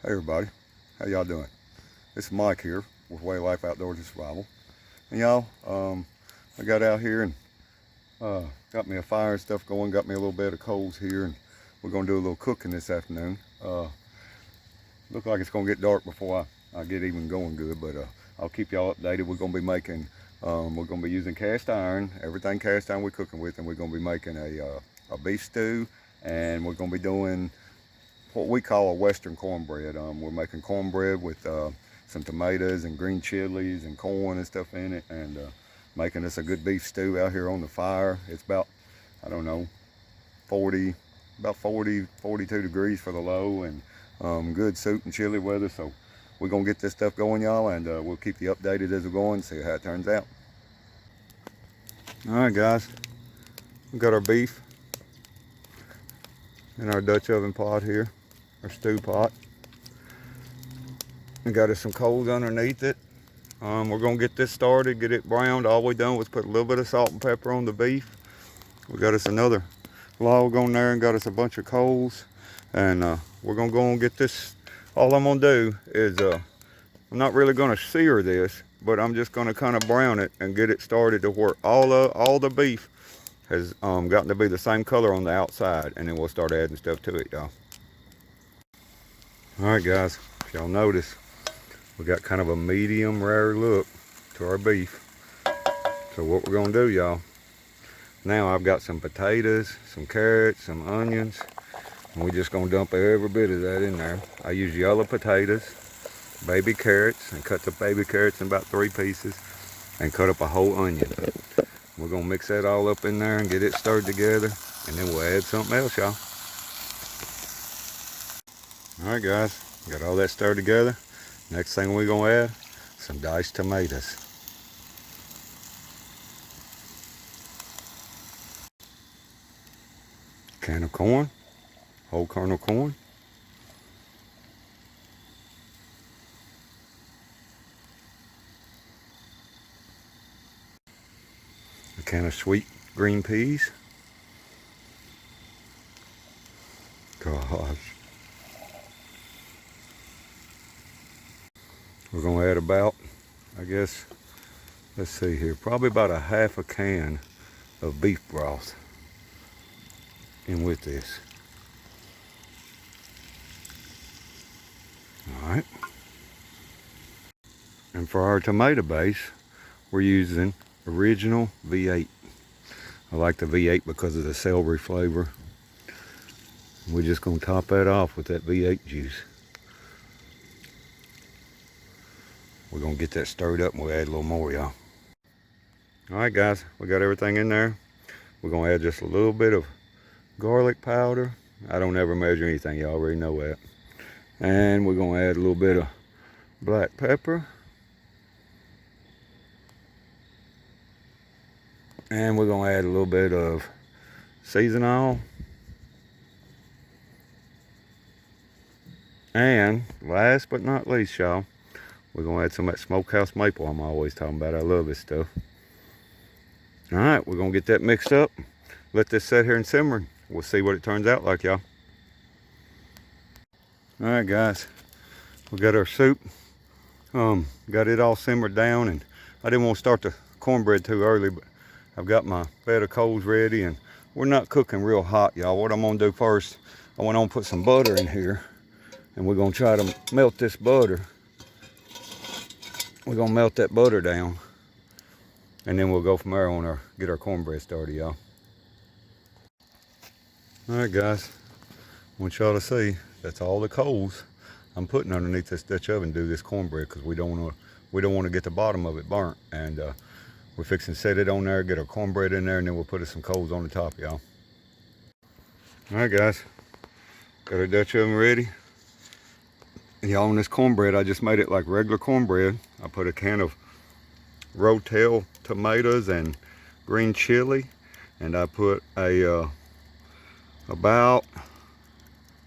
Hey everybody, how y'all doing? It's Mike here with Way of Life Outdoors and Survival. And y'all, I got out here and got me a fire and stuff going, got me a little bed of coals here, and we're gonna do a little cooking this afternoon. Look like it's gonna get dark before I get even going good, but I'll keep y'all updated. We're gonna be making, we're gonna be using cast iron, everything cast iron we're cooking with, and we're gonna be making a beef stew, and we're gonna be doing what we call a western cornbread. We're making cornbread with some tomatoes and green chilies and corn and stuff in it, and making us a good beef stew out here on the fire. It's about, I don't know, 40, about 40, 42 degrees for the low, and good soup and chili weather. So we're gonna get this stuff going, y'all, and we'll keep you updated as we go and see how it turns out. All right, guys, we got our beef in our Dutch oven pot here, our stew pot. We got us some coals underneath it. We're gonna get this started, get it browned. All we done was put a little bit of salt and pepper on the beef. We got us another log on there and got us a bunch of coals, and we're gonna go and get this. All I'm gonna do is I'm not really gonna sear this, but I'm just gonna kind of brown it and get it started to where all the beef has gotten to be the same color on the outside, and then we'll start adding stuff to it, y'all. All right, guys, if y'all notice, we got kind of a medium rare look to our beef. So what we're gonna do, y'all, now I've got some potatoes, some carrots, some onions, and we're just gonna dump every bit of that in there. I use yellow potatoes, baby carrots, and cut the baby carrots in about 3 pieces, and cut up a whole onion. We're gonna mix that all up in there and get it stirred together, and then we'll add something else, y'all. All right, guys, got all that stirred together. Next thing we're gonna add, some diced tomatoes. Can of corn, whole kernel corn. A can of sweet green peas. Gosh. We're gonna add about, I guess, let's see here, probably about a half a can of beef broth in with this. All right. And for our tomato base, we're using original V8. I like the V8 because of the celery flavor. We're just gonna top that off with that V8 juice. We're gonna get that stirred up and we'll add a little more, y'all. All right, guys, we got everything in there. We're gonna add just a little bit of garlic powder. I don't ever measure anything, y'all already know that. And we're gonna add a little bit of black pepper. And we're gonna add a little bit of season oil. And last but not least, y'all, we're gonna add some of that smokehouse maple I'm always talking about. I love this stuff. All right, we're gonna get that mixed up. Let this sit here and simmer. We'll see what it turns out like, y'all. All right, guys, we got our soup. Got it all simmered down, and I didn't want to start the cornbread too early, but I've got my bed of coals ready, and we're not cooking real hot, y'all. What I'm gonna do first, I went on and put some butter in here, and we're gonna try to melt this butter. We're gonna melt that butter down, and then we'll go from there on get our cornbread started, y'all. All right, guys, I want y'all to see that's all the coals I'm putting underneath this Dutch oven to do this cornbread, because we don't want to get the bottom of it burnt. And we're fixing to set it on there, get our cornbread in there, and then we'll put some coals on the top, y'all. All right, guys, got our Dutch oven ready. And y'all, on this cornbread, I just made it like regular cornbread. I put a can of rotel tomatoes and green chili, and I put about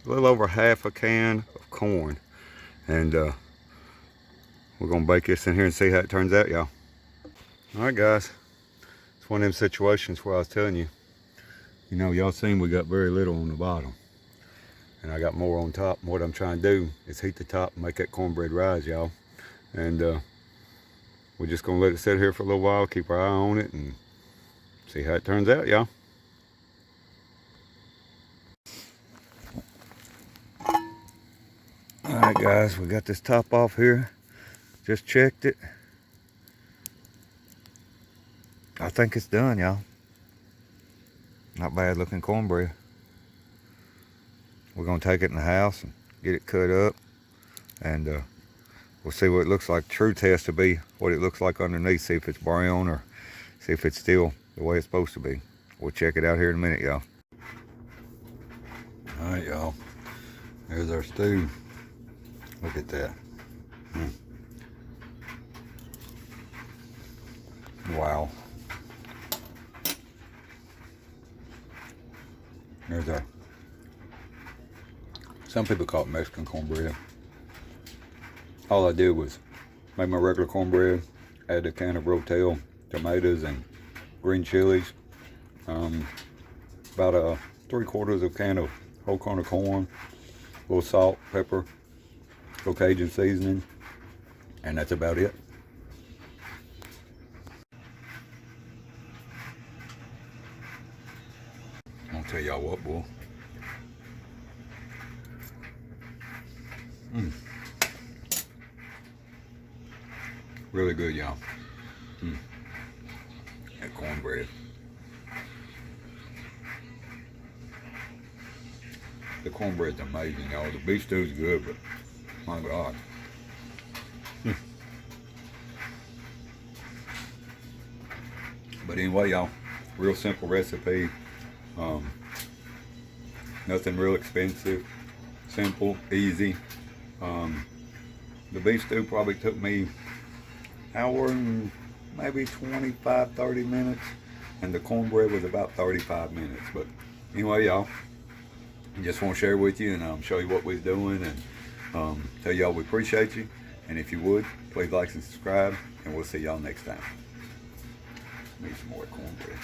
a little over half a can of corn, and we're gonna bake this in here and see how it turns out, y'all. All right, guys, it's one of them situations where I was telling you, y'all seen we got very little on the bottom, and I got more on top. And what I'm trying to do is heat the top and make that cornbread rise, y'all. And we're just gonna let it sit here for a little while, keep our eye on it, and see how it turns out, y'all. All right, guys, we got this top off here. Just checked it. I think it's done, y'all. Not bad looking cornbread. We're gonna take it in the house and get it cut up, and we'll see what it looks like. True test to be what it looks like underneath, see if it's brown or see if it's still the way it's supposed to be. We'll check it out here in a minute, y'all. All right, y'all. There's our stew. Look at that. Wow. There's our, some people call it Mexican cornbread. All I did was make my regular cornbread, add a can of rotel, tomatoes, and green chilies. About 3/4 of a can of whole corn of corn, a little salt, pepper, a little Cajun seasoning, and that's about it. I'll tell y'all what, boy. Really good, y'all. That cornbread. The cornbread's amazing, y'all. The beef stew's good, but my God. But anyway, y'all, real simple recipe. Nothing real expensive. Simple, easy. The beef stew probably took me hour and maybe 25-30 minutes, and the cornbread was about 35 minutes. But anyway, y'all, just want to share with you and show you what we're doing, and tell y'all we appreciate you. And if you would, please like and subscribe, and we'll see y'all next time. Need some more cornbread.